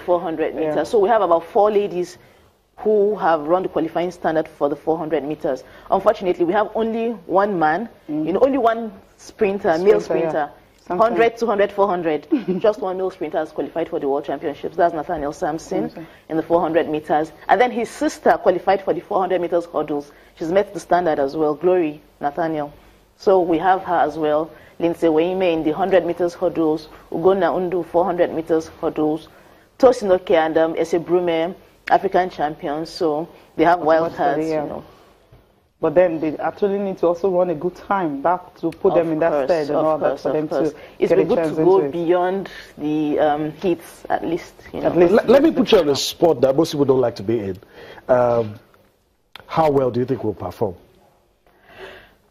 400 meters. Yeah. So we have about 4 ladies who have run the qualifying standard for the 400 meters. Unfortunately, we have only one man, only one sprinter, male sprinter. Yeah. 100, 200, 400. Just one male sprinter has qualified for the World Championships. That's Nathaniel Sampson in the 400 meters. And then his sister qualified for the 400 meters hurdles. She's met the standard as well, Glory Nathaniel. So we have her as well. Lindsay Weime in the 100 meters hurdles. Ugonna Undu 400 meters hurdles. Tosinoke and Ese Brume, African champions. So they have wild cards, But then they actually need to also run a good time back to put them in that stead and all that for them to it's good to go beyond the heats at least. At least. Let me put you on a spot that most people don't like to be in. How well do you think we'll perform?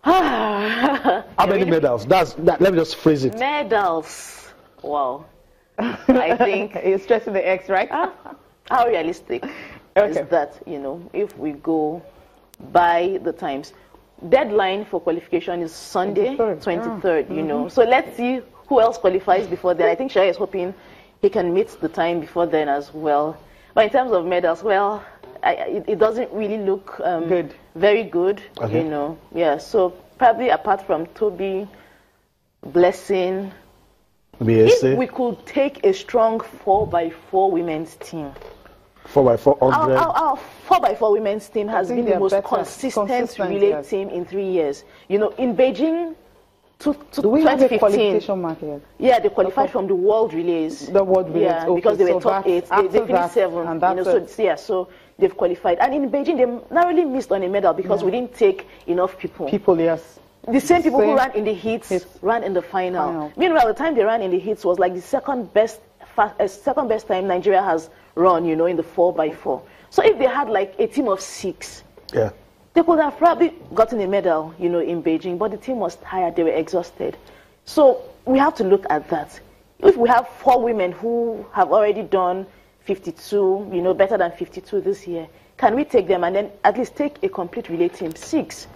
How many medals? Let me just phrase it. Medals. Wow. I think you're stressing the X, right? How realistic is that? If we go by the times, deadline for qualification is Sunday, 23rd. So let's see who else qualifies before then. I think Shai is hoping he can meet the time before then as well. But in terms of medals, well, it doesn't really look very good. Yeah, so probably apart from Toby, Blessing, if we could take a strong 4x4 women's team. 4x4 our 4x4 women's team has been the most consistent relay team in 3 years. In Beijing, to do we 2015, have a qualification market? Yeah, they qualified from the world relays. The world relays, yeah, because they were top 8. They finished 7. So they've qualified. And in Beijing, they narrowly missed on a medal because we didn't take enough people. Yes. The same people who ran in the heats ran in the final. Meanwhile, the time they ran in the heats was like the second best time Nigeria has run, in the 4x4. So if they had like a team of 6, they could have probably gotten a medal, in Beijing. But the team was tired; they were exhausted. So we have to look at that. If we have 4 women who have already done 52, better than 52 this year, can we take them and then at least take a complete relay team 6?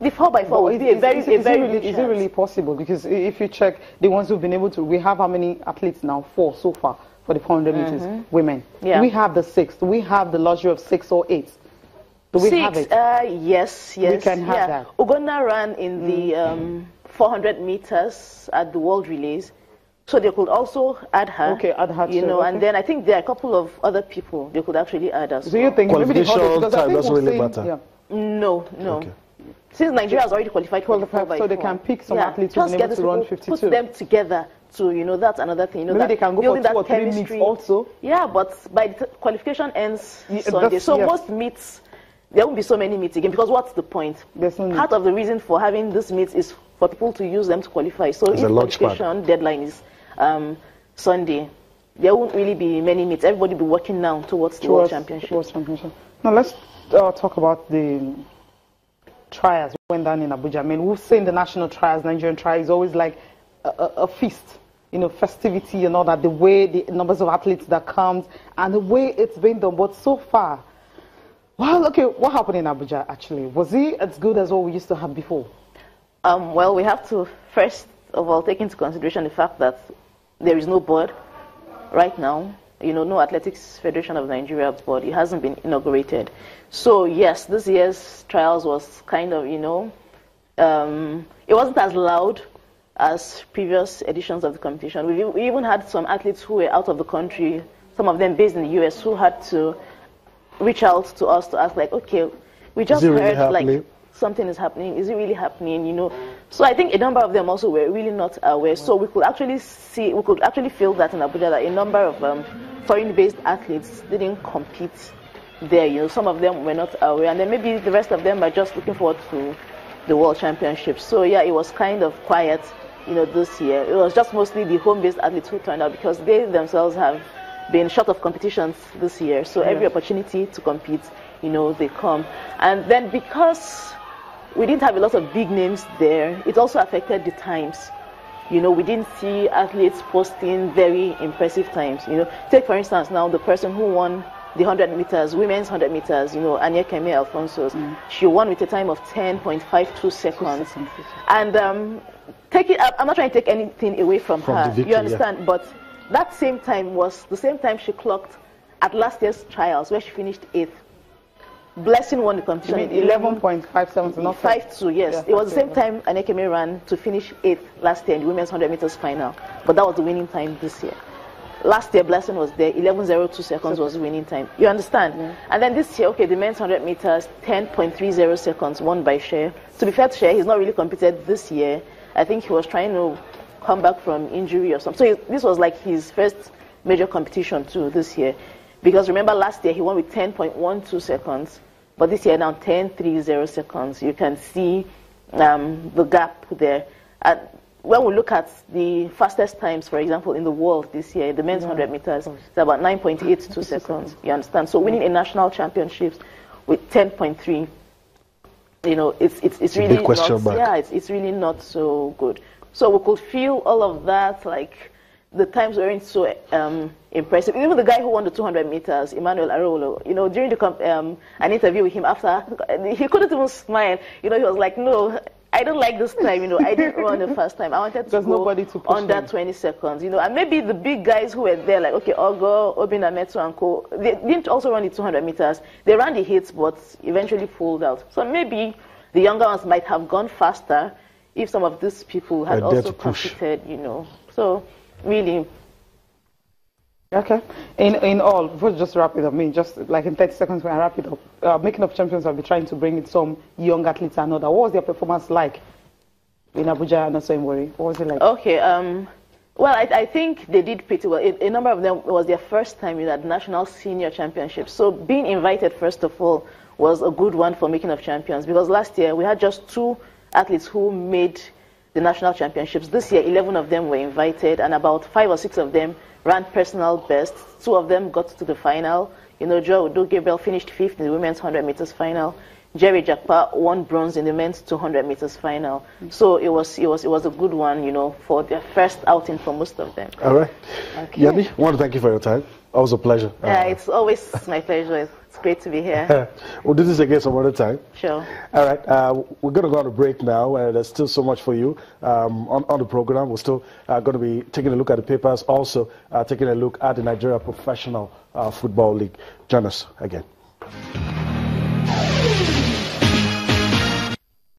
The 4x4 would be a very good chance. Is it really possible? Because if you check the ones who've been able to, we have how many athletes now? 4 so far for the 400 meters women. Yeah. Do we have the 6? Do we have the luxury of 6 or 8? Do we have it? Yes. We can have that. Ugonna ran in the 400 meters at the World Relays. So they could also add her. Okay, add her too. And then I think there are a couple of other people they could actually add as well. Do you think qualification time doesn't really matter? No. Okay. Since Nigeria has already qualified for the 4x4, so they can pick some athletes who've been able to run 52. Put them together to, that's another thing. Maybe they can go for 2 or 3 meets also. Yeah, but by the qualification ends Sunday. So most meets, there won't be so many meets again, because what's the point? Part of the reason for having this meets is for people to use them to qualify. So if qualification deadline is Sunday, there won't really be many meets. Everybody will be working now towards the World Championship. Now let's talk about the trials went down in Abuja. I mean, we've seen the national trials, Nigerian trials, always like a feast, festivity and all that, the way the numbers of athletes that comes and the way it's been done. But so far, well, okay, what happened in Abuja actually? Was it as good as what we used to have before? Well, we have to first of all take into consideration the fact that there is no board right now. No Athletics Federation of Nigeria board. It hasn't been inaugurated. So yes, this year's trials was kind of, it wasn't as loud as previous editions of the competition. We even had some athletes who were out of the country, some of them based in the US, who had to reach out to us to ask, like, okay, we just heard like something is happening. Is it really happening? So I think a number of them also were really not aware. So we could actually feel that in Abuja that a number of foreign-based athletes didn't compete there. Some of them were not aware, and then maybe the rest of them are just looking forward to the World Championships. So yeah, it was kind of quiet, this year. It was just mostly the home-based athletes who turned out because they themselves have been short of competitions this year. So every opportunity to compete, they come. And then because we didn't have a lot of big names there, it also affected the times. We didn't see athletes posting very impressive times. Take for instance now the person who won the 100 meters, women's 100 meters, Anya Keme Alfonso. She won with a time of 10.52 seconds. And I'm not trying to take anything away from her. Victory, you understand? But that same time was the same time she clocked at last year's trials, where she finished 8th. Blessing won the competition. 11.57, not 5.2, yes. Yeah, it was the same time Anekeme ran to finish 8th last year in the women's 100 meters final. But that was the winning time this year. Last year, Blessing was there. 11.02 seconds was the winning time. You understand? Yeah. And then this year, okay, the men's 100 meters, 10.30 seconds, won by Shea. To be fair to Shea, he's not really competed this year. I think he was trying to come back from injury or something. So this was like his first major competition too this year. Because remember last year he won with 10.12 seconds, but this year now 10.30 seconds. You can see the gap there. When we look at the fastest times, for example, in the world this year, the men's 100 meters, it's about 9.82 seconds. You understand? So winning a national championships with 10.3, you know, it's really not, it's really not so good. So we could feel all of that, like the times weren't so impressive. Even the guy who won the 200 meters, Emmanuel Arolo, you know, during the an interview with him after, he couldn't even smile. You know, he was like, no, I don't like this time, you know, I didn't run the first time. I wanted to go under 20 seconds, you know, and maybe the big guys who were there, like, okay, Ogo, Obina Metsu and Co., they didn't also run the 200 meters. They ran the hits, but eventually pulled out. So maybe the younger ones might have gone faster if some of these people had also competed, you know. So, really. Okay. In all, we'll just wrap it up. I mean, just like in 30 seconds when I wrap it up, Making of Champions will be trying to bring in some young athletes and other. What was their performance like in Abuja and also in Warri? What was it like? Okay. Well, I think they did pretty well. A number of them, it was their first time in that national senior championship. So being invited, first of all, was a good one for Making of Champions, because last year we had just 2 athletes who made the national championships. This year, 11 of them were invited, and about 5 or 6 of them ran personal bests. 2 of them got to the final. You know, Joe Udo Gabriel finished 5th in the women's 100 meters final. Jerry Jakpa won bronze in the men's 200 meters final. So it was a good one, you know, for their first outing for most of them. All right. Okay. Yanni, I want to thank you for your time. Always a pleasure. Yeah, it's always my pleasure. It's great to be here. We'll do this again some other time. Sure. All right. We're going to go on a break now. There's still so much for you on the program. We're still going to be taking a look at the papers, also taking a look at the Nigeria Professional Football League. Join us again.